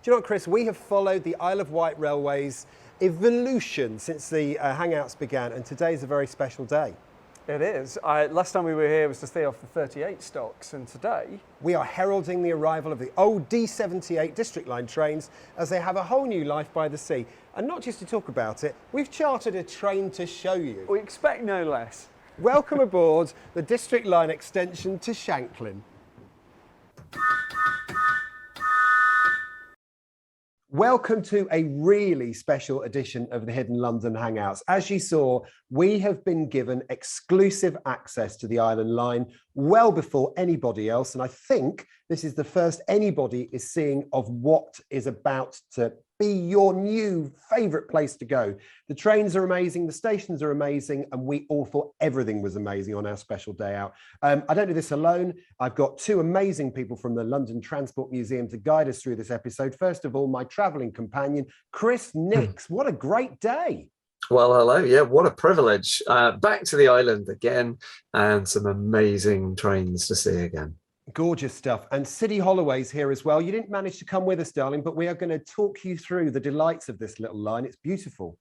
Do you know what, Chris? We have followed the Isle of Wight Railway's evolution since the Hangouts began, and today is a very special day. It is. Last time we were here was to stay off the 38 stocks, and today we are heralding the arrival of the old D78 District Line trains as they have a whole new life by the sea. And not just to talk about it, we've chartered a train to show you. we expect no less. Welcome aboard the District Line extension to Shanklin. Welcome to a really special edition of the Hidden London Hangouts. As you saw, we have been given exclusive access to the Island Line well before anybody else. And I think this is the first anybody is seeing of what is about to be your new favourite place to go. The trains are amazing, the stations are amazing, and we all thought everything was amazing on our special day out. I don't do this alone. I've got two amazing people from the London Transport Museum to guide us through this episode. First of all, my travelling companion, Chris Nix. What a great day. Well, hello. Yeah, what a privilege. Back to the island again, and some amazing trains to see again. Gorgeous stuff. And City Holloway's here as well. You didn't manage to come with us, darling, but we are going to talk you through the delights of this little line. It's beautiful.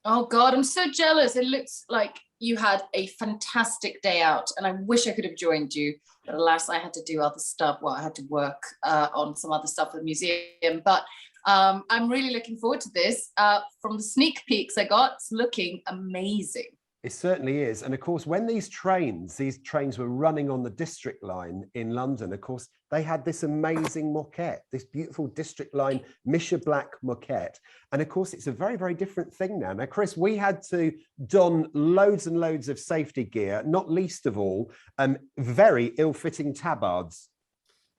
Oh God, I'm so jealous. It looks like you had a fantastic day out, and I wish I could have joined you, but alas, I had to do other stuff. Well, I had to work on some other stuff at the museum, but I'm really looking forward to this. From the sneak peeks I got, it's looking amazing. It certainly is. And of course, when these trains were running on the District Line in London, of course, they had this amazing moquette, this beautiful District Line Misha Black moquette. And of course, it's a very, very different thing now. Now, Chris, we had to don loads and loads of safety gear, not least of all, very ill-fitting tabards.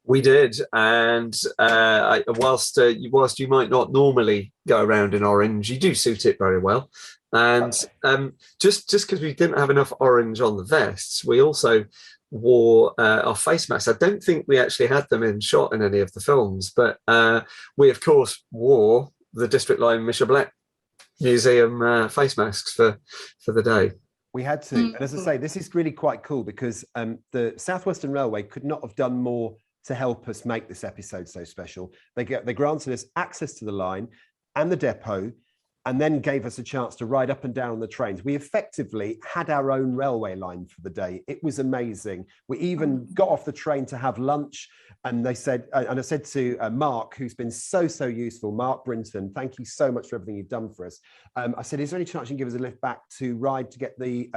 We did, and whilst you might not normally go around in orange, you do suit it very well. And just because we didn't have enough orange on the vests, we also wore our face masks. I don't think we actually had them in shot in any of the films, but we of course wore the District Line Misha Black Museum face masks for the day. We had to, and as I say, this is really quite cool because the South Western Railway could not have done more to help us make this episode so special. They granted us access to the line and the depot, and then gave us a chance to ride up and down the trains. We effectively had our own railway line for the day. It was amazing. We even got off the train to have lunch, and they said, and I said to Mark, who's been so useful, Mark Brinton, thank you so much for everything you've done for us. I said, is there any chance you can give us a lift back to ride to get the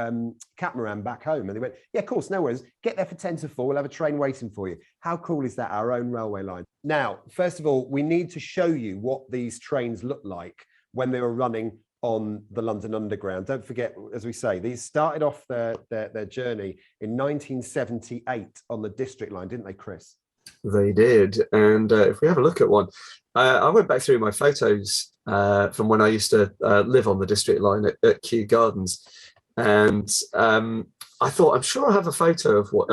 catamaran back home? And they went, yeah, of course, no worries. Get there for 10 to 4. We'll have a train waiting for you. How cool is that, our own railway line? Now, first of all, we need to show you what these trains look like when they were running on the London Underground. Don't forget, as we say, these started off their journey in 1978 on the District Line, didn't they, Chris? They did. And if we have a look at one, I went back through my photos from when I used to live on the District Line at Kew Gardens. And I thought, I'm sure I have a photo of what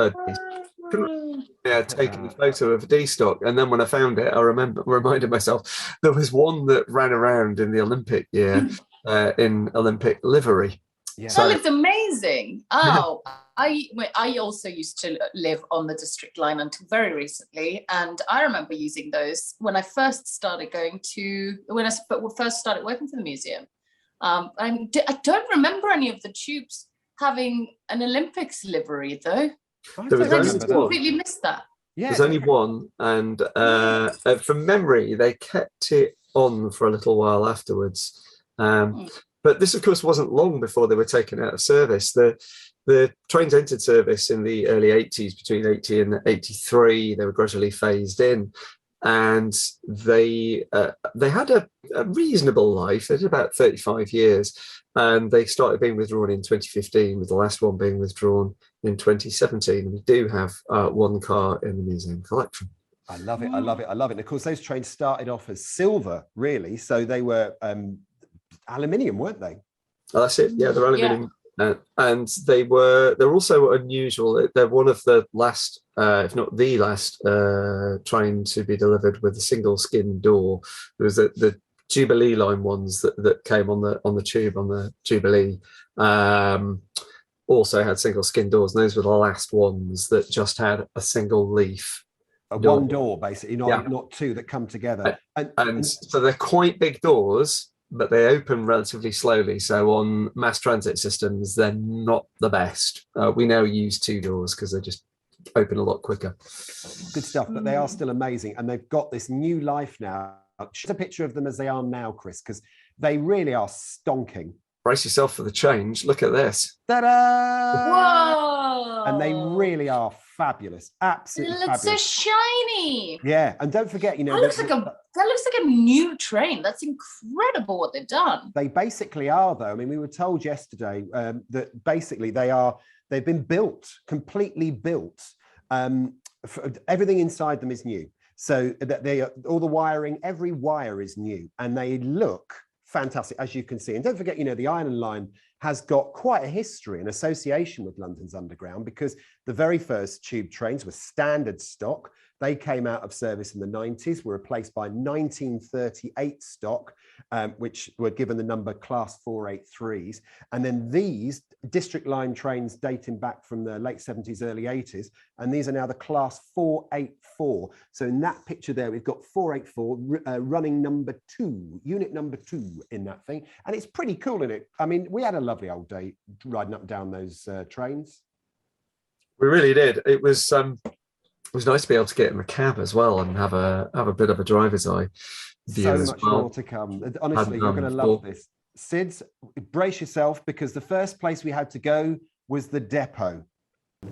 taking a photo of a D-stock, and then when I found it, I reminded myself there was one that ran around in the Olympic year in Olympic livery. Yeah. That looks amazing. Oh, I also used to live on the District Line until very recently, and I remember using those when I first started working for the museum. I don't remember any of the tubes having an Olympics livery though. I just completely missed that. Yeah. There's only one, and from memory, they kept it on for a little while afterwards. But this, of course, wasn't long before they were taken out of service. The trains entered service in the early 80s, between 80 and 83. They were gradually phased in, and they had a reasonable life. They did about 35 years, and they started being withdrawn in 2015, with the last one being withdrawn in 2017. We do have one car in the museum collection. I love it. I love it. I love it. And of course, those trains started off as silver, really. So they were aluminium, weren't they? Oh, that's it. Yeah, they're aluminium. Yeah. And they're also unusual. They're one of the last, if not the last, train to be delivered with a single skin door. It was the Jubilee line ones that came on the tube on the Jubilee. Also had single skin doors, and those were the last ones that just had a single leaf one door, basically, Yeah. not two that come together. And so they're quite big doors, but they open relatively slowly. So on mass transit systems, they're not the best. We now use two doors because they just open a lot quicker. Good stuff, but they are still amazing. And they've got this new life now. Just a picture of them as they are now, Chris, because they really are stonking. Brace yourself for the change. Look at this. Ta-da! Whoa! And they really are fabulous. Absolutely It looks fabulous. so shiny. Yeah, and don't forget, That looks like a new train. That's incredible what they've done. They basically are, though. I mean, we were told yesterday that basically they've been built, completely built. Everything inside them is new. So that all the wiring, every wire is new, and they look fantastic, as you can see. And don't forget, the Island Line has got quite a history and association with London's Underground, because the very first tube trains were standard stock. They came out of service in the 90s, were replaced by 1938 stock, which were given the number Class 483s. And then these District Line trains dating back from the late 70s, early 80s, and these are now the Class 484. So in that picture there, we've got 484 running number 2, unit number 2 in that thing. And it's pretty cool, isn't it? I mean, we had a lovely old day riding up and down those trains. We really did. It was nice to be able to get in the cab as well and have a bit of a driver's eye view So as much well. more to come. Honestly, you're going to love this. Sids, brace yourself, because the first place we had to go was the depot. Do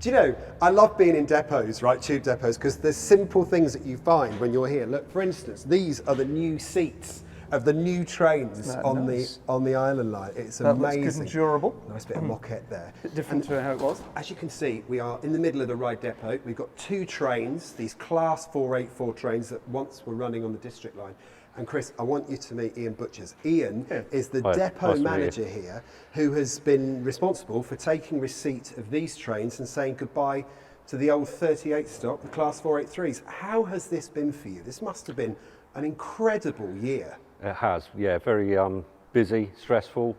you know, I love being in depots, right, tube depots, because there's simple things that you find when you're here. Look, for instance, these are the new seats of the new trains on the Island Line. It's amazing. That looks good and durable. Nice bit of moquette there. Bit different to how it was. As you can see, we are in the middle of the Ryde depot. We've got two trains, these Class 484 trains that once were running on the District Line. And Chris, I want you to meet Ian Butchers. Ian is the depot manager here, who has been responsible for taking receipt of these trains and saying goodbye to the old 38 stock, the Class 483s. How has this been for you? This must have been an incredible year. It has, yeah, very busy, stressful,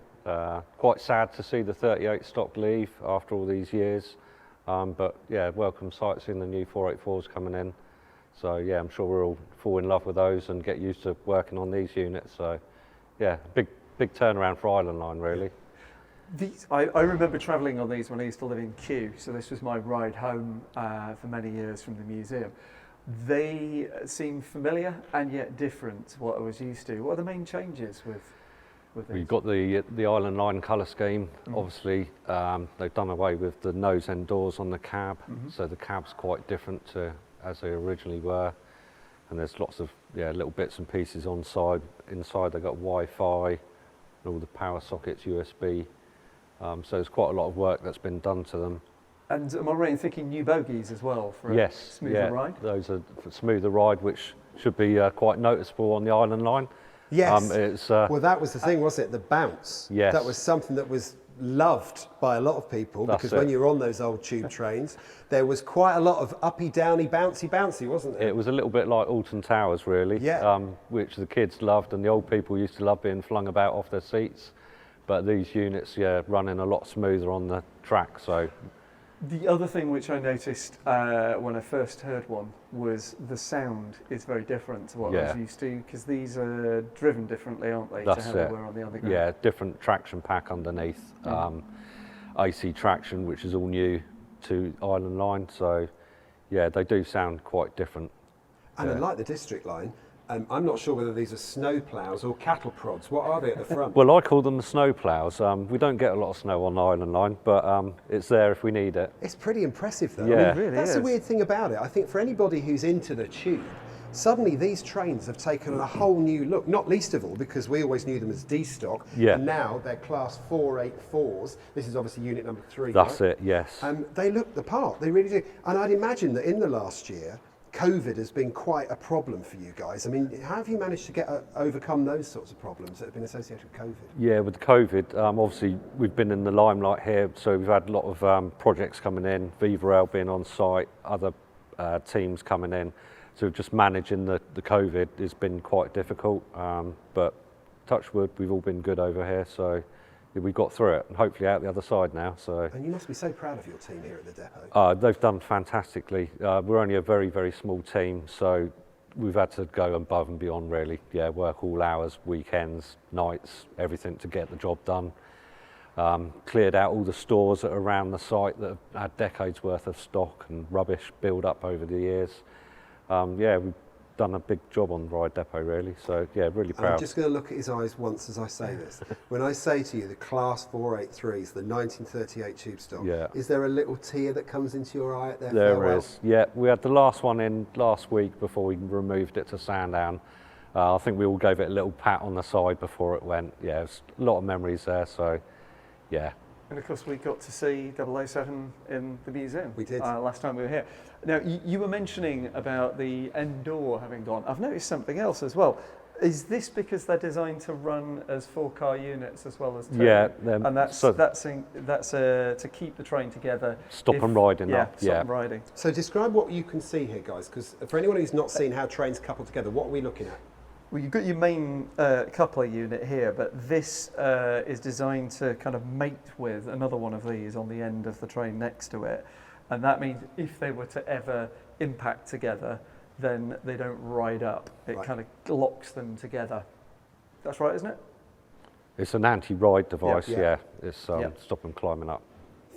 quite sad to see the 38 stock leave after all these years, but yeah, welcome sight seeing the new 484s coming in. So yeah, I'm sure we'll all fall in love with those and get used to working on these units. So yeah, big turnaround for Island Line, really. I remember travelling on these when I used to live in Kew, so this was my ride home for many years from the museum. They seem familiar and yet different to what I was used to. What are the main changes with these? We've got the Island Line colour scheme. Obviously, they've done away with the nose end doors on the cab, so the cab's quite different to as they originally were. And there's lots of little bits and pieces inside. They've got Wi-Fi, and all the power sockets, USB. So there's quite a lot of work that's been done to them. And am I right in thinking new bogies as well for a smoother ride? Those are for smoother ride, which should be quite noticeable on the Island Line. Yes. Well, that was the thing, wasn't it? The bounce. Yes. That was something that was loved by a lot of people, because when you were on those old tube trains, there was quite a lot of uppy, downy, bouncy, wasn't there? It was a little bit like Alton Towers, really, which the kids loved, and the old people used to love being flung about off their seats. But these units, running a lot smoother on the track. So. The other thing which I noticed when I first heard one was the sound is very different to what I was used to, because these are driven differently, aren't they, to how they were on the Underground? Yeah, different traction pack underneath, AC traction, which is all new to Island Line, so yeah, they do sound quite different. And unlike the District Line, I'm not sure whether these are snow ploughs or cattle prods. What are they at the front? Well, I call them the snow ploughs. We don't get a lot of snow on the Island Line, but it's there if we need it. It's pretty impressive, though. Yeah. I mean, It really that's is. the weird thing about it. I think for anybody who's into the tube, suddenly these trains have taken on a whole new look, not least of all because we always knew them as D-stock, and now they're Class 484s. This is obviously unit number 3. That's right? it, yes. They look the part, they really do. And I'd imagine that in the last year, COVID has been quite a problem for you guys. I mean, how have you managed to overcome those sorts of problems that have been associated with COVID? Yeah, with COVID, obviously we've been in the limelight here, so we've had a lot of projects coming in, Viva Rail being on site, other teams coming in. So just managing the COVID has been quite difficult, but touch wood, we've all been good over here. So we got through it and hopefully out the other side now. So And you must be so proud of your team here at the depot. they've done fantastically. We're only a very, very small team, so we've had to go above and beyond really. Yeah, work all hours, weekends, nights, everything to get the job done. Cleared out all the stores that are around the site that have had decades worth of stock and rubbish build up over the years. Yeah, we've done a big job on Ride Depot really, so yeah, really proud. I'm just going to look at his eyes once as I say this. When I say to you the Class 483s, the 1938 tube stock, Yeah. is there a little tear that comes into your eye at their There farewell? is, yeah. We had the last one in last week before we removed it to Sandown. I think we all gave it a little pat on the side before it went. Yeah, it's a lot of memories there, so yeah. And of course, we got to see 007 in the museum. We did. Last time we were here. Now, you were mentioning about the end door having gone. I've noticed something else as well. Is this because they're designed to run as 4-car units as well as two? Yeah, and that's to keep the train together. Stop and riding up. Stop and riding. So describe what you can see here, guys, because for anyone who's not seen how trains couple together, what are we looking at? Well, you've got your main coupler unit here, but this is designed to kind of mate with another one of these on the end of the train next to it. And that means if they were to ever impact together, then they don't ride up. It Right. kind of locks them together. That's right, isn't it? It's an anti-ride device, Yeah. yeah. It's Yeah. stop them climbing up.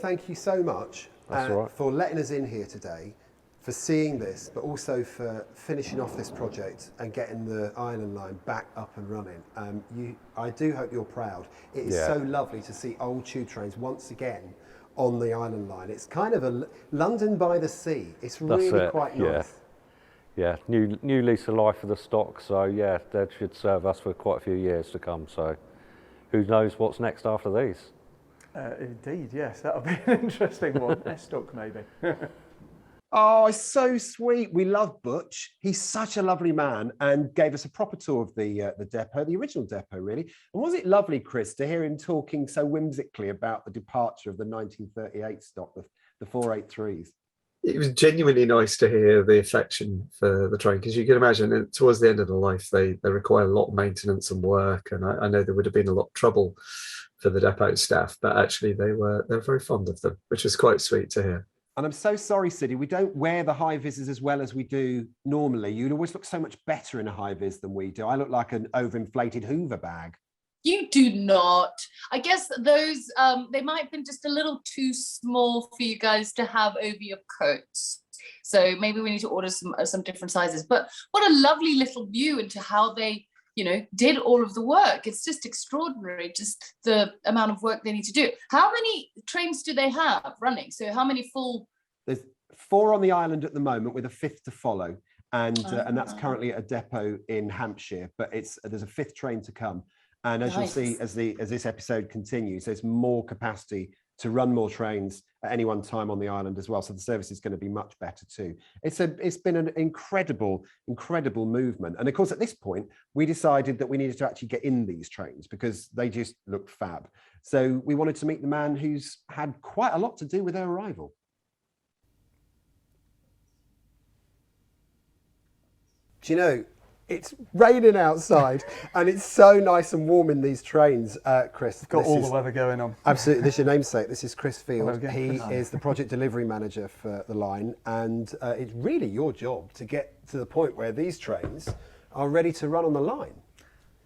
Thank you so much That's all right. for letting us in here today, for seeing this, but also for finishing off this project and getting the Island Line back up and running. I do hope you're proud. It is Yeah. so lovely to see old tube trains once again on the Island Line. It's kind of a London by the sea. It's That's really it, quite yeah. nice. Yeah, new lease of life for the stock, so yeah, that should serve us for quite a few years to come, so who knows what's next after these. Indeed, yes. That'll be an interesting one. S-stock maybe. Oh, it's so sweet. We love Butch. He's such a lovely man and gave us a proper tour of the depot, the original depot, really. And was it lovely, Chris, to hear him talking so whimsically about the departure of the 1938 stock, the 483s? It was genuinely nice to hear the affection for the train, because you can imagine that towards the end of the life, they require a lot of maintenance and work. And I know there would have been a lot of trouble for the depot staff, but actually they're very fond of them, which was quite sweet to hear. And I'm so sorry, Siddy, we don't wear the high vis as well as we do normally. You'd always look so much better in a high vis than we do. I look like an overinflated Hoover bag. You do not. I guess those, they might have been just a little too small for you guys to have over your coats. So maybe we need to order some different sizes. But what a lovely little view into how they, did all of the work. It's just extraordinary, just the amount of work they need to do. How many trains do they have running? So how many full? There's 4 on the island at the moment with a 5th to follow. And that's currently at a depot in Hampshire, but there's a 5th train to come. And as Nice. you'll see, as this episode continues, there's more capacity to run more trains at any one time on the island as well. So the service is going to be much better too. It's been an incredible movement. And of course, at this point, we decided that we needed to actually get in these trains because they just looked fab. So we wanted to meet the man who's had quite a lot to do with their arrival. Do you know, it's raining outside and it's so nice and warm in these trains, Chris. Got all the weather going on. Absolutely. This is your namesake. This is Chris Field. Hello again. He is the project delivery manager for the line. And it's really your job to get to the point where these trains are ready to run on the line.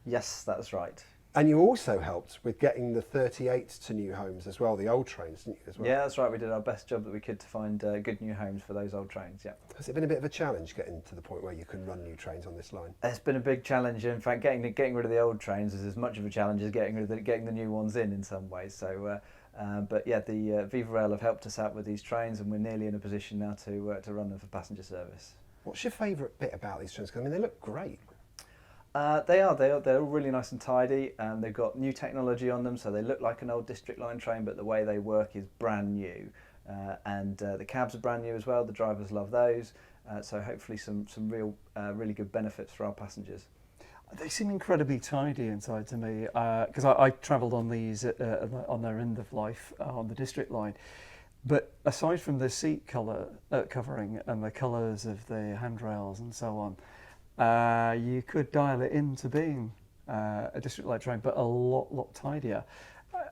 Yes, that's right. And you also helped with getting the 38s to new homes as well, the old trains, didn't you, as well? Yeah, that's right. We did our best job that we could to find good new homes for those old trains, yeah. Has it been a bit of a challenge getting to the point where you can run new trains on this line? It's been a big challenge. In fact, getting rid of the old trains is as much of a challenge as getting the new ones in some ways. So, but yeah, the Viva Rail have helped us out with these trains, and we're nearly in a position now to run them for passenger service. What's your favourite bit about these trains? 'Cause, I mean, they look great. They're all really nice and tidy, and they've got new technology on them, so they look like an old District Line train, but the way they work is brand new. And the cabs are brand new as well. The drivers love those, so hopefully some really good benefits for our passengers. They seem incredibly tidy inside to me, because I travelled on these on their end of life on the District Line. But aside from the seat covering and the colours of the handrails and so on, you could dial it into being a District Line train, but a lot tidier.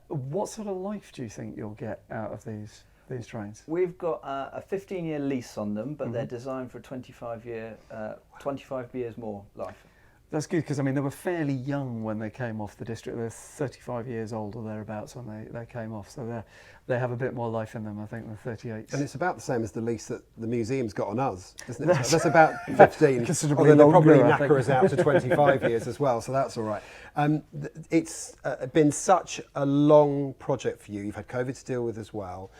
What sort of life do you think you'll get out of these trains? We've got a 15-year lease on them, but they're designed for a 25 years more life. That's good, because I mean they were fairly young when they came off the district. They're 35 years old or thereabouts when they came off, so they have a bit more life in them, I think, than 38s. And it's about the same as the lease that the museum's got on us, isn't it? That's about 15. Considerably although they'll probably longer, I knacker think. us out to 25 years as well, so that's all right. It's been such a long project for you. You've had COVID to deal with as well.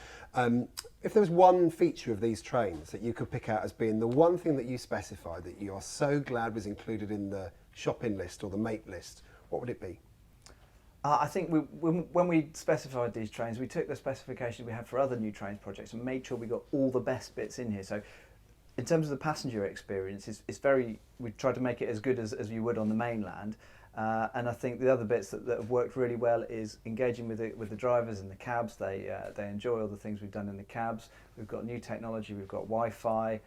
If there was one feature of these trains that you could pick out as being the one thing that you specified that you are so glad was included in the shopping list or the make list, what would it be? I think when we specified these trains, we took the specifications we had for other new trains projects and made sure we got all the best bits in here. So in terms of the passenger experience, we tried to make it as good as you would on the mainland. And I think the other bits that have worked really well is engaging with the drivers in the cabs. They enjoy all the things we've done in the cabs. We've got new technology. We've got Wi-Fi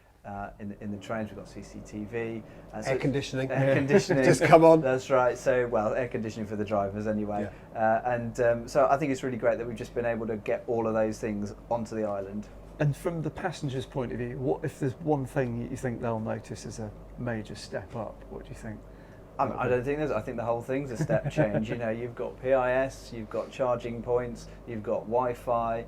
in the trains. We've got CCTV. Air conditioning. Air conditioning. Just come on. That's right. So, well, air conditioning for the drivers anyway. Yeah. So I think it's really great that we've just been able to get all of those things onto the island. And from the passenger's point of view, what if there's one thing you think they'll notice as a major step up? What do you think? I don't think I think the whole thing's a step change. You know, you've got PIS, you've got charging points, you've got Wi-Fi,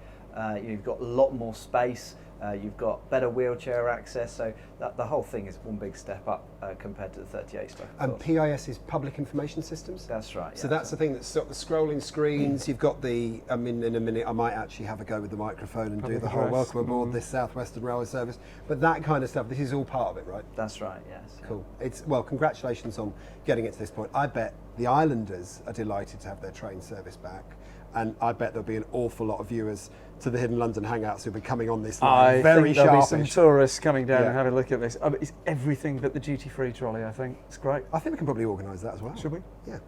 you've got a lot more space, you've got better wheelchair access. So the whole thing is one big step up compared to the 38 stuff. And PIS is public information systems? That's right. So that's the thing that's got the scrolling screens. You've got the, I mean, in a minute I might actually have a go with the microphone and do the whole welcome aboard this South Western Railway service. But that kind of stuff, this is all part of it, right? That's right, yes. Cool. Well, congratulations on getting it to this point. I bet the Islanders are delighted to have their train service back. And I bet there'll be an awful lot of viewers to the Hidden London Hangouts who'll be coming on this line. I Very think there'll be sharpish. some tourists coming down and having a look at this. It's everything but the duty-free trolley, I think. It's great. I think we can probably organise that as well. Should we? Yeah.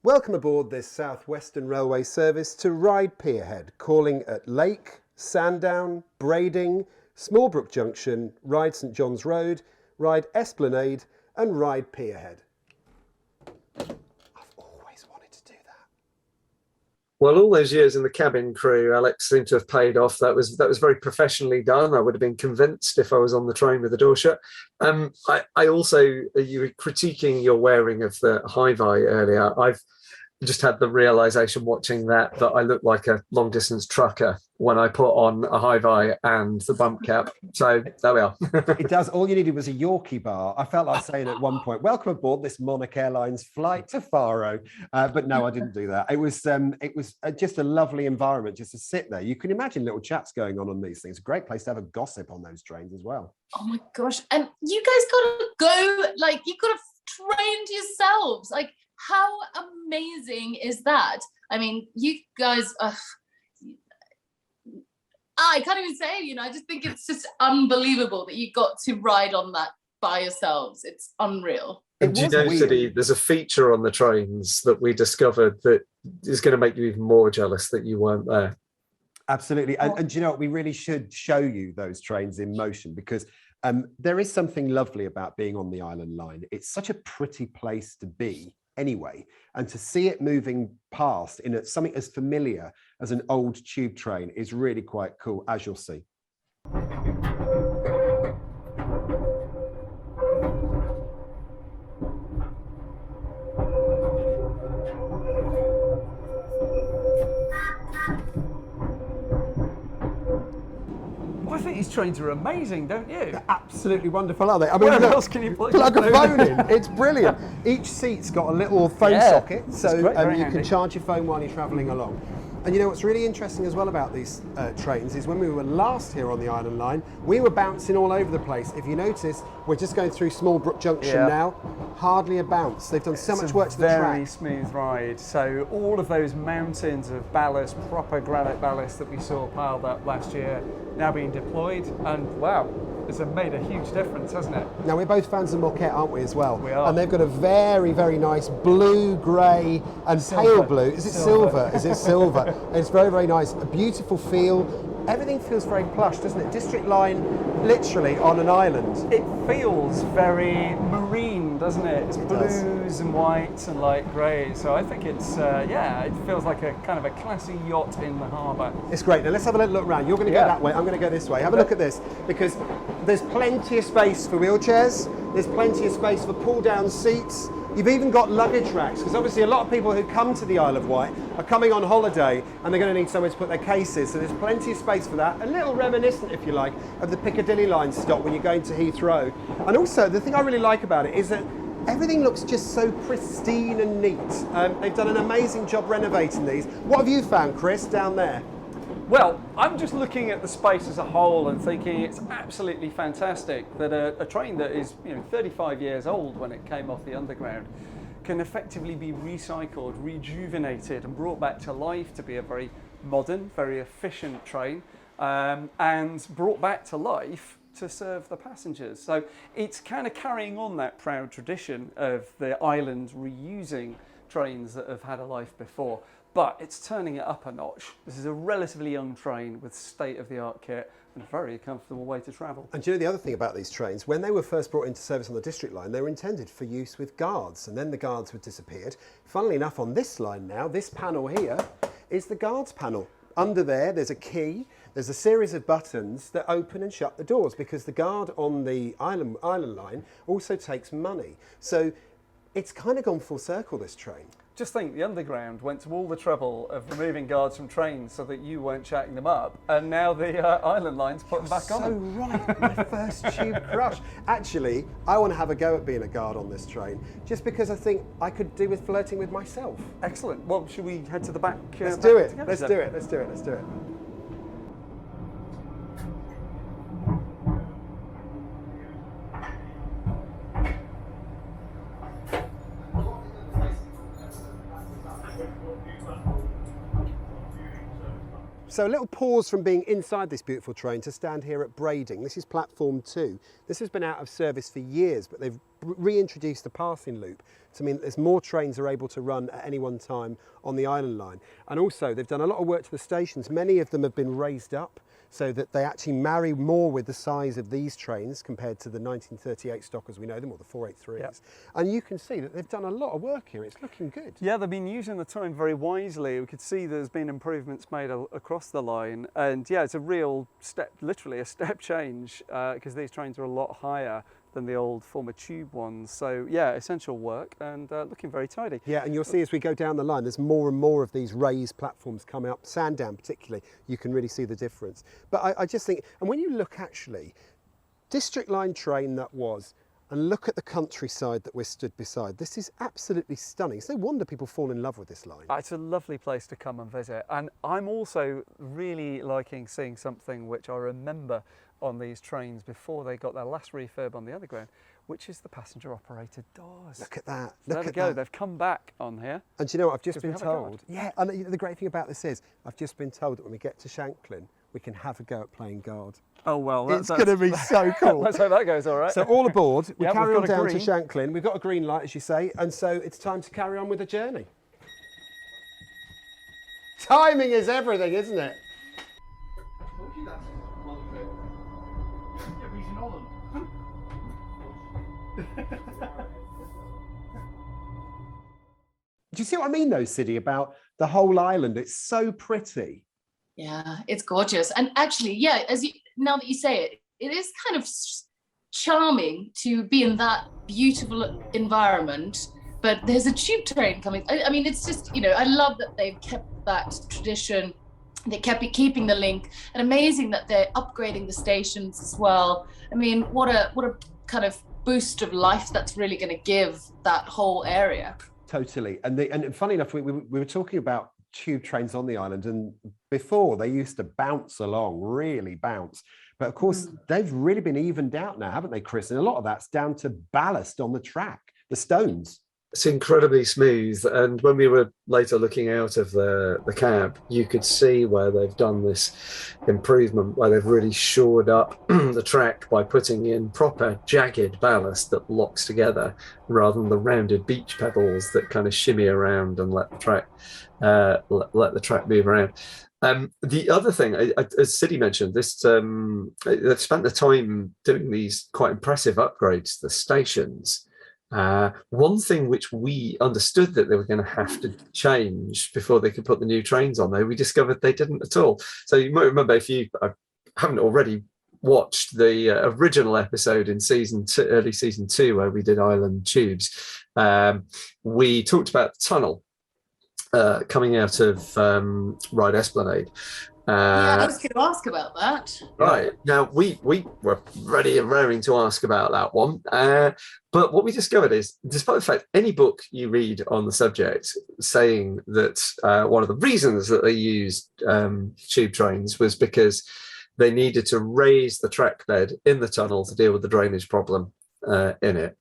Welcome aboard this South Western Railway service to Ryde Pierhead, calling at Lake, Sandown, Brading, Smallbrook Junction, Ryde St John's Road, Ryde Esplanade and Ryde Pierhead. Well, all those years in the cabin crew, Alex, seemed to have paid off. That was very professionally done. I would have been convinced if I was on the train with the door shut. I also, you were critiquing your wearing of the Hi-Vi earlier. I've just had the realization watching that I look like a long distance trucker when I put on a Hi-Vi and the bump cap. So there we are. It does. All you needed was a Yorkie bar. I felt like saying at one point, welcome aboard this Monarch Airlines flight to Faro. But no, I didn't do that. It was just a lovely environment just to sit there. You can imagine little chats going on these things. A great place to have a gossip on those trains as well. Oh my gosh. And you guys gotta go, like, you could have trained yourselves. Like, how amazing is that? I mean, you guys, I can't even say, I just think it's just unbelievable that you got to ride on that by yourselves. It's unreal. And do you know, City, there's a feature on the trains that we discovered that is going to make you even more jealous that you weren't there. Absolutely. And do you know what? We really should show you those trains in motion because there is something lovely about being on the Island Line. It's such a pretty place to be anyway, and to see it moving past in something as familiar as an old tube train is really quite cool, as you'll see. I think these trains are amazing, don't you? They're absolutely wonderful, aren't they? I mean, Where look, else can you plug a phone in? It's brilliant. Each seat's got a little phone socket, so great, very you handy. can charge your phone while you're travelling along. And you know what's really interesting as well about these trains is when we were last here on the Island Line, we were bouncing all over the place. If you notice, we're just going through Smallbrook Junction now. Hardly a bounce. They've done so much work to the track. Very smooth ride. So all of those mountains of ballast, proper granite ballast that we saw piled up last year, now being deployed, and wow, it's made a huge difference, hasn't it? Now, we're both fans of Moquette, aren't we, as well? We are. And they've got a very, very nice blue, grey and pale blue. Is it silver? Is it silver? It's very, very nice. A beautiful feel. everything feels very plush, doesn't it? District line, literally on an island. It feels very marine, doesn't it? It's blues and whites and light grey. So I think it's, it feels like a kind of a classy yacht in the harbour. It's great. Now let's have a little look around. You're going to go that way, I'm going to go this way. Have a look at this, because there's plenty of space for wheelchairs. There's plenty of space for pull-down seats. You've even got luggage racks, because obviously a lot of people who come to the Isle of Wight are coming on holiday and they're going to need somewhere to put their cases. So there's plenty of space for that. A little reminiscent, if you like, of the Piccadilly line stop when you're going to Heathrow. And also, the thing I really like about it is that everything looks just so pristine and neat. They've done an amazing job renovating these. What have you found, Chris, down there? Well, I'm just looking at the space as a whole and thinking it's absolutely fantastic that a train that is 35 years old when it came off the underground can effectively be recycled, rejuvenated and brought back to life to be a very modern, very efficient train, and brought back to life to serve the passengers. So it's kind of carrying on that proud tradition of the island reusing trains that have had a life before. But it's turning it up a notch. This is a relatively young train with state-of-the-art kit and a very comfortable way to travel. And do you know the other thing about these trains? When they were first brought into service on the District line, they were intended for use with guards, and then the guards had disappeared. Funnily enough, on this line now, this panel here is the guards panel. Under there's a key. There's a series of buttons that open and shut the doors, because the guard on the island line also takes money. So it's kind of gone full circle, this train. Just think, the Underground went to all the trouble of removing guards from trains so that you weren't chatting them up, and now the Island Line's put them back on. So right, my first tube crush. Actually, I want to have a go at being a guard on this train, just because I think I could do with flirting with myself. Excellent. Well, should we head to the back? Let's do it. Let's do it. Let's do it. Let's do it. So a little pause from being inside this beautiful train to stand here at Brading. This is platform 2. This has been out of service for years, but they've reintroduced the passing loop to mean that there's more trains are able to run at any one time on the Island Line. And also they've done a lot of work to the stations. Many of them have been raised up so that they actually marry more with the size of these trains compared to the 1938 stock as we know them, or the 483s. Yep. And you can see that they've done a lot of work here. It's looking good. Yeah, they've been using the time very wisely. We could see there's been improvements made across the line. And yeah, it's a real step, literally a step change, because these trains are a lot higher than the old former tube ones. So yeah, essential work and looking very tidy. Yeah, and you'll see as we go down the line, there's more and more of these raised platforms coming up. Sandown particularly, you can really see the difference. But I just think, and when you look actually, District Line train that was, and look at the countryside that we're stood beside. This is absolutely stunning. It's no wonder people fall in love with this line. It's a lovely place to come and visit. And I'm also really liking seeing something which I remember on these trains before they got their last refurb on the Underground, which is the passenger operated doors. Look at that. So there we go. They've come back on here. And do you know what I've just been told? Yeah, and the great thing about this is I've just been told that when we get to Shanklin, we can have a go at playing guard. Oh, well, it's going to be so cool. Let's hope that goes all right. So all aboard, we carry on down to Shanklin. We've got a green light, as you say, and so it's time to carry on with the journey. Timing is everything, isn't it? Do you see what I mean, though, Siddy, about the whole island? It's so pretty. Yeah, it's gorgeous. And actually, yeah, now that you say it, it is kind of charming to be in that beautiful environment, but there's a tube train coming. I mean, it's just, I love that they've kept that tradition. They kept keeping the link, and amazing that they're upgrading the stations as well. I mean, what a kind of boost of life that's really going to give that whole area. Totally. And funny enough, we were talking about tube trains on the island, and before they used to bounce along, really bounce. But of course, they've really been evened out now, haven't they, Chris? And a lot of that's down to ballast on the track, the stones. It's incredibly smooth, and when we were later looking out of the cab, you could see where they've done this improvement, where they've really shored up the track by putting in proper jagged ballast that locks together, rather than the rounded beach pebbles that kind of shimmy around and let the track move around. The other thing, as City mentioned, this they've spent the time doing these quite impressive upgrades to the stations. One thing which we understood that they were going to have to change before they could put the new trains on there, we discovered they didn't at all. So you might remember, if you haven't already watched the original episode in early season 2, where we did Island Tubes, we talked about the tunnel coming out of Ryde Esplanade. Yeah, I was going to ask about that. Right. Now, we were ready and raring to ask about that one. But what we discovered is, despite the fact any book you read on the subject saying that one of the reasons that they used tube trains was because they needed to raise the track bed in the tunnel to deal with the drainage problem in it.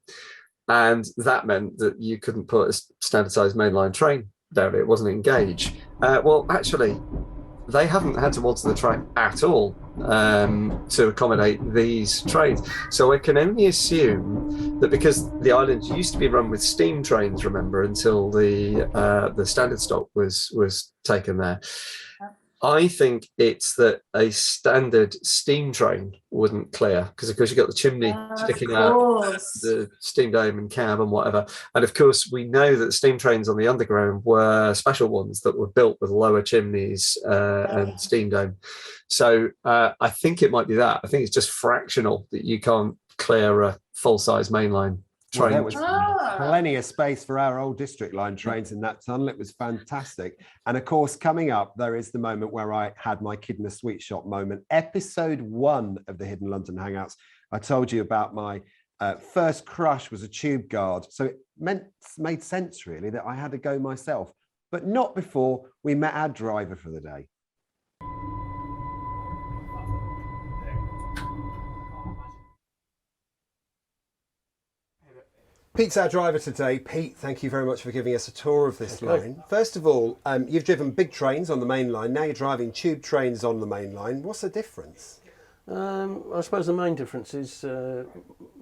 And that meant that you couldn't put a standard-sized mainline train down it. It wasn't engaged. Well, actually, they haven't had to alter the track at all to accommodate these trains. So I can only assume that because the island used to be run with steam trains, remember, until the standard stock was taken there. I think it's that a standard steam train wouldn't clear, because of course you've got the chimney sticking out, the steam dome and cab and whatever. And of course we know that the steam trains on the underground were special ones that were built with lower chimneys and steam dome. So I think it might be that. I think it's just fractional that you can't clear a full-size mainline train. Well, there was plenty of space for our old district line trains in that tunnel. It was fantastic. And of course, coming up, there is the moment where I had my kid in a sweet shop moment. Episode 1 of the Hidden London Hangouts. I told you about my first crush was a tube guard. So it made sense, really, that I had to go myself, but not before we met our driver for the day. Pete's our driver today. Pete, thank you very much for giving us a tour of this line. First of all, you've driven big trains on the main line. Now you're driving tube trains on the main line. What's the difference? I suppose the main difference is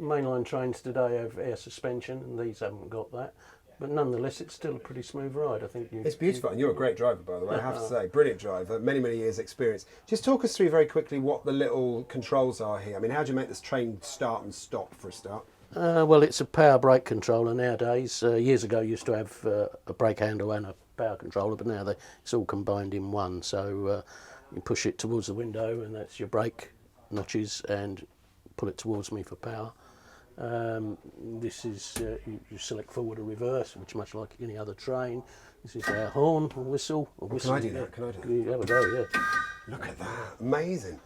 mainline trains today have air suspension, and these haven't got that. But nonetheless, it's still a pretty smooth ride. I think it's beautiful, and you're a great driver, by the way. I have to say, brilliant driver, many years' experience. Just talk us through very quickly what the little controls are here. I mean, how do you make this train start and stop for a start? Well, it's a power brake controller nowadays. Years ago, you used to have a brake handle and a power controller, but now it's all combined in one. So you push it towards the window, and that's your brake notches, and pull it towards me for power. This is you select forward or reverse, which much like any other train. This is our horn or whistle. Or whistle. Can I do that? Can I do that? You have a go, yeah. Look at that, amazing.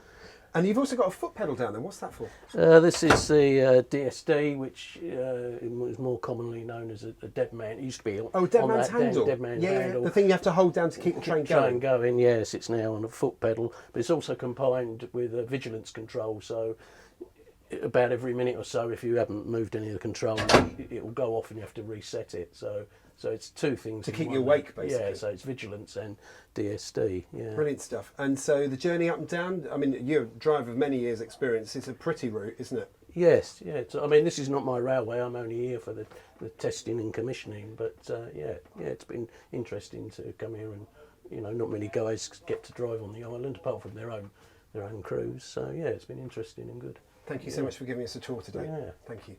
And you've also got a foot pedal down there. What's that for? This is the DSD, which is more commonly known as a dead man. It used to be dead man's handle. Dead man's handle. The thing you have to hold down to keep the train going. Yes, it's now on a foot pedal, but it's also combined with a vigilance control. So about every minute or so, if you haven't moved any of the controls, it will go off and you have to reset it. So it's two things to keep you awake, basically. Yeah, so it's vigilance and DSD. Yeah, brilliant stuff. And so the journey up and down. I mean, you're a driver of many years' experience. It's a pretty route, isn't it? Yes, yeah. I mean, this is not my railway. I'm only here for the testing and commissioning. But it's been interesting to come here, and not many guys get to drive on the island apart from their own crews. So yeah, it's been interesting and good. Thank you so much for giving us a tour today. Yeah. Thank you.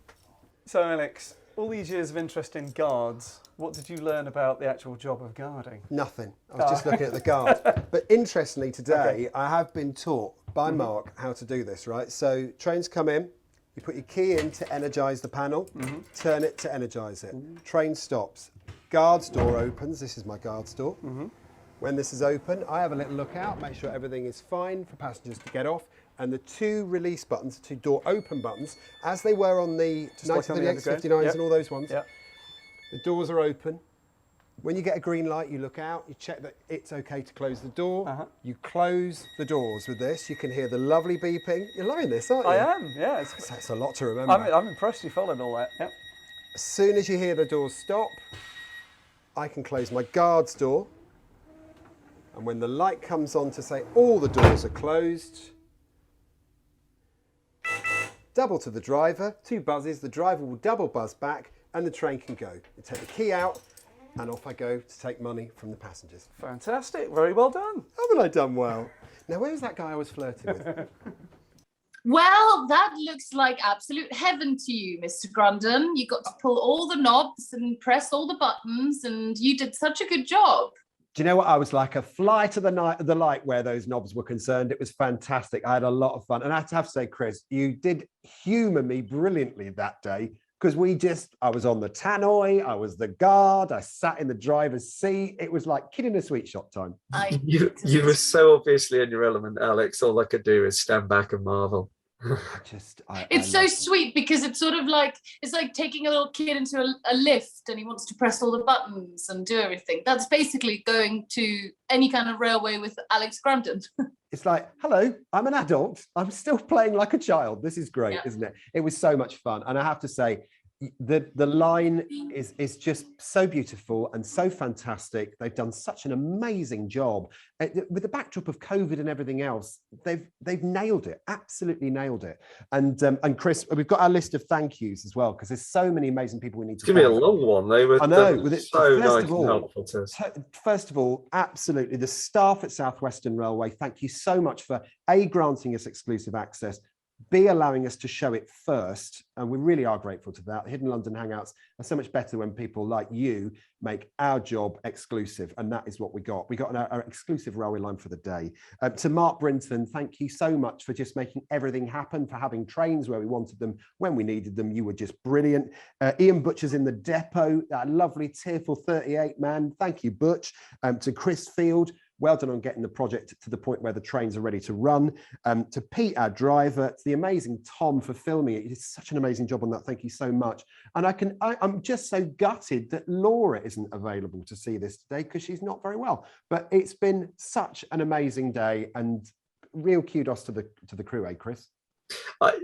So Alex, all these years of interest in guards, what did you learn about the actual job of guarding? Nothing. I was just looking at the guard. But interestingly today, I have been taught by Mark how to do this, right? So trains come in, you put your key in to energise the panel, turn it to energise it. Train stops. Guard's door opens. This is my guard's door. When this is open, I have a little look out, make sure everything is fine for passengers to get off. And the two release buttons, the two door open buttons, as they were on the 1938s, 59s and all those ones, the doors are open. When you get a green light, you look out, you check that it's okay to close the door. You close the doors with this. You can hear the lovely beeping. You're loving this, aren't you? I am, yeah. That's a lot to remember. I'm impressed you followed all that. Yep. As soon as you hear the doors stop, I can close my guard's door. And when the light comes on to say all the doors are closed, double to the driver, 2 buzzes, the driver will double buzz back and the train can go. You take the key out, and off I go to take money from the passengers. Fantastic. Very well done. Haven't I done well? Now, where's that guy I was flirting with? Well, that looks like absolute heaven to you, Mr. Grundon. You got to pull all the knobs and press all the buttons, and you did such a good job. Do you know what? I was like a fly to the light where those knobs were concerned. It was fantastic. I had a lot of fun. And I have to say, Chris, you did humour me brilliantly that day, because I was on the tannoy, I was the guard, I sat in the driver's seat. It was like kid in a sweet shop time. You were so obviously in your element, Alex. All I could do is stand back and marvel. It's so sweet, because it's sort of like, it's like taking a little kid into a lift and he wants to press all the buttons and do everything. That's basically going to any kind of railway with Alex Grundon. It's like, hello, I'm an adult. I'm still playing like a child. This is great, isn't it? It was so much fun. And I have to say, the line is just so beautiful and so fantastic. They've done such an amazing job with the backdrop of COVID and everything else. They've nailed it, absolutely nailed it. And Chris, we've got our list of thank yous as well, because there's so many amazing people we need to. Give me a long one. They were, I know, so nice and helpful to us. First of all, absolutely, the staff at South Western Railway, thank you so much for granting us exclusive access, B, allowing us to show it first, and we really are grateful to that. Hidden London Hangouts are so much better when people like you make our job exclusive, and that is what we got. We got our exclusive railway line for the day. To Mark Brinton, thank you so much for just making everything happen, for having trains where we wanted them, when we needed them. You were just brilliant. Ian Butcher's in the depot, that lovely tearful 38 man. Thank you, Butch. To Chris Field, well done on getting the project to the point where the trains are ready to run. To Pete, our driver, to the amazing Tom for filming it. You did such an amazing job on that. Thank you so much. And I'm just so gutted that Laura isn't available to see this today, because she's not very well. But it's been such an amazing day, and real kudos to the crew, Chris?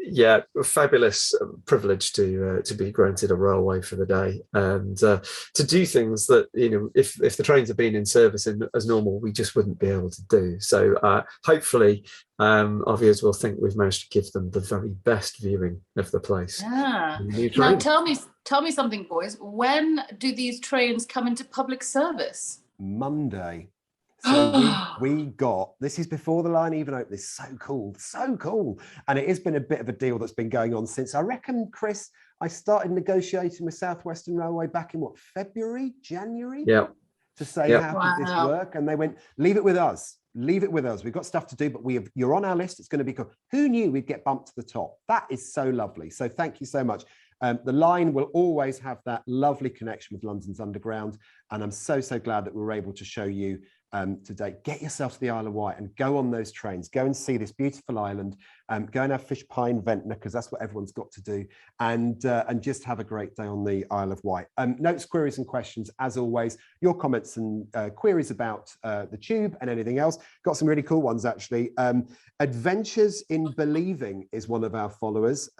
Yeah, fabulous privilege to be granted a railway for the day, and to do things that, if the trains had been in service as normal, we just wouldn't be able to do. So hopefully our viewers will think we've managed to give them the very best viewing of the place. Yeah. Now tell me something, boys. When do these trains come into public service? Monday. So we got, this is before the line even opened. It's so cool. And it has been a bit of a deal that's been going on since, I reckon, Chris, I started negotiating with South Western Railway back in February, January? Yeah. To say, how does this work? And they went, leave it with us. Leave it with us. We've got stuff to do, but you're on our list. It's going to be cool. Who knew we'd get bumped to the top? That is so lovely. So thank you so much. The line will always have that lovely connection with London's Underground. And I'm so glad that we were able to show you today. Get yourself to the Isle of Wight and go on those trains. Go and see this beautiful island. Go and have fish pie in Ventnor, because that's what everyone's got to do. And just have a great day on the Isle of Wight. Notes, queries and questions, as always. Your comments and queries about the tube and anything else. Got some really cool ones, actually. Adventures in Believing is one of our followers.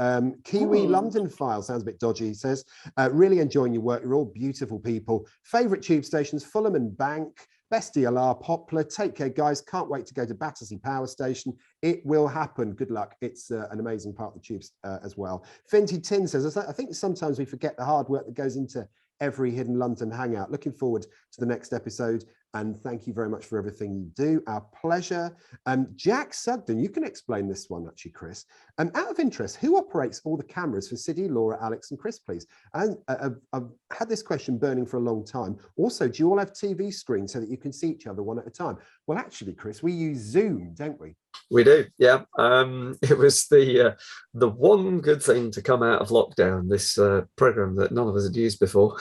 Kiwi London File, sounds a bit dodgy, he says. Really enjoying your work. You're all beautiful people. Favourite tube stations, Fulham and Bank. Best DLR, Poplar. Take care, guys. Can't wait to go to Battersea Power Station. It will happen. Good luck. It's an amazing part of the tubes as well. Finty Tin says, I think sometimes we forget the hard work that goes into every Hidden London Hangout. Looking forward to the next episode, and thank you very much for everything you do. Our pleasure. Jack Sugden, you can explain this one actually, Chris. Out of interest, who operates all the cameras for Siddy, Laura, Alex and Chris, please? And I've had this question burning for a long time. Also, do you all have TV screens so that you can see each other one at a time? Well, actually, Chris, we use Zoom, don't we? We do, yeah. It was the one good thing to come out of lockdown, this program that none of us had used before.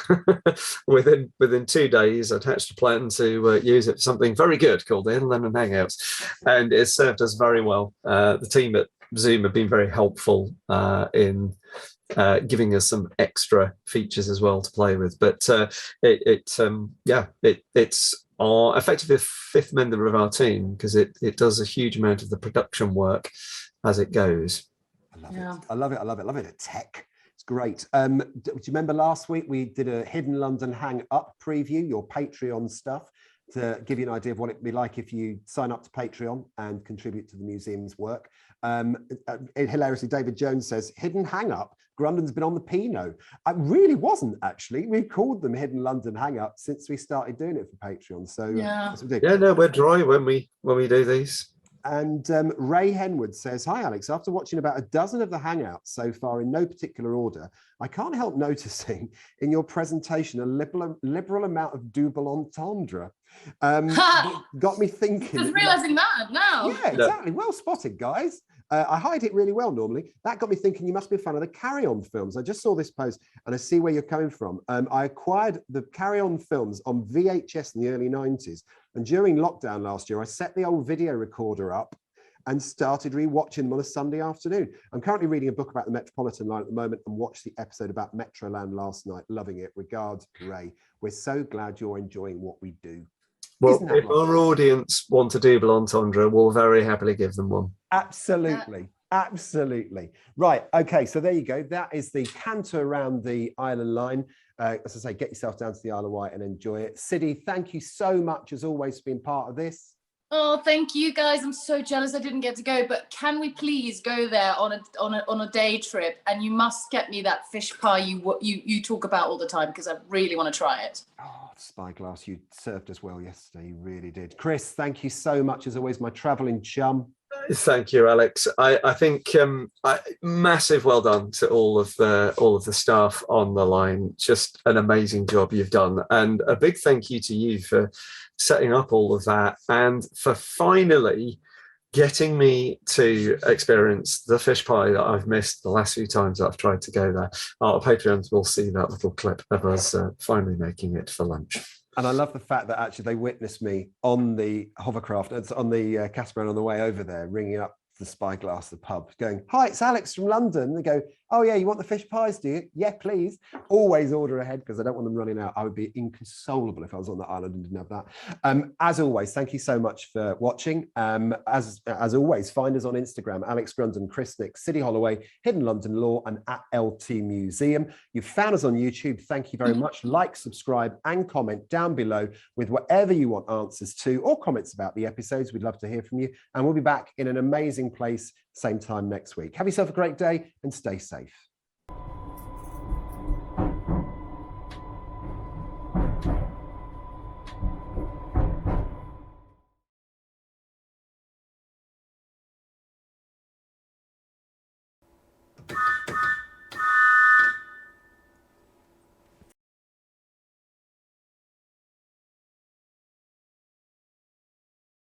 within 2 days, I hatched a plan to use it for something very good called the Hidden London Hangouts, and it served us very well. The team at Zoom have been very helpful in giving us some extra features as well to play with. But it's effectively a fifth member of our team, because it does a huge amount of the production work as it goes. I love it. At tech. It's great. Do you remember last week we did a Hidden London Hang Up preview, your Patreon stuff, to give you an idea of what it'd be like if you sign up to Patreon and contribute to the museum's work. Hilariously, David Jones says, Hidden Hang Up, Grundon's been on the Pinot. I really wasn't, actually. We've called them Hidden London Hangouts since we started doing it for Patreon. So that's what we do. Yeah, no, we're dry when we do these. And Ray Henwood says, hi, Alex. After watching about a dozen of the Hangouts so far in no particular order, I can't help noticing in your presentation a liberal amount of double entendre. Got me thinking. Just realising that now. Yeah, exactly. Well spotted, guys. I hide it really well normally. That got me thinking you must be a fan of the Carry On films. I just saw this post and I see where you're coming from. I acquired the Carry On films on VHS in the early 90s. And during lockdown last year, I set the old video recorder up and started rewatching them on a Sunday afternoon. I'm currently reading a book about the Metropolitan line at the moment and watched the episode about Metroland last night. Loving it. Regards, Ray. We're so glad you're enjoying what we do. Well, if our audience want a double entendre, we'll very happily give them one. Absolutely. Absolutely. Right. Okay. So there you go. That is the canter around the island line. As I say, get yourself down to the Isle of Wight and enjoy it. Siddy, thank you so much, as always, for being part of this. Oh, thank you guys. I'm so jealous I didn't get to go, but can we please go there on a day trip? And you must get me that fish pie you talk about all the time, because I really want to try it. Oh, Spyglass, you served us well yesterday. You really did. Chris, thank you so much, as always, my travelling chum. Thank you, Alex. I think massive well done to all of the staff on the line. Just an amazing job you've done, and a big thank you to you for setting up all of that and for finally getting me to experience the fish pie that I've missed the last few times that I've tried to go there. Our Patreons will see that little clip of us finally making it for lunch. And I love the fact that actually they witnessed me on the hovercraft, on the catamaran on the way over there, ringing up the Spyglass, the pub, going, hi, it's Alex from London. They go, oh yeah, you want the fish pies, do you? Yeah, please. Always order ahead because I don't want them running out. I would be inconsolable if I was on that island and didn't have that. As always, thank you so much for watching. As always, find us on Instagram, Alex Grundon, Chris Nick, Siddy Holloway, Hidden London Law, and at LT Museum. You've found us on YouTube. Thank you very much. Like, subscribe, and comment down below with whatever you want answers to or comments about the episodes. We'd love to hear from you. And we'll be back in an amazing place, same time next week. Have yourself a great day and stay safe.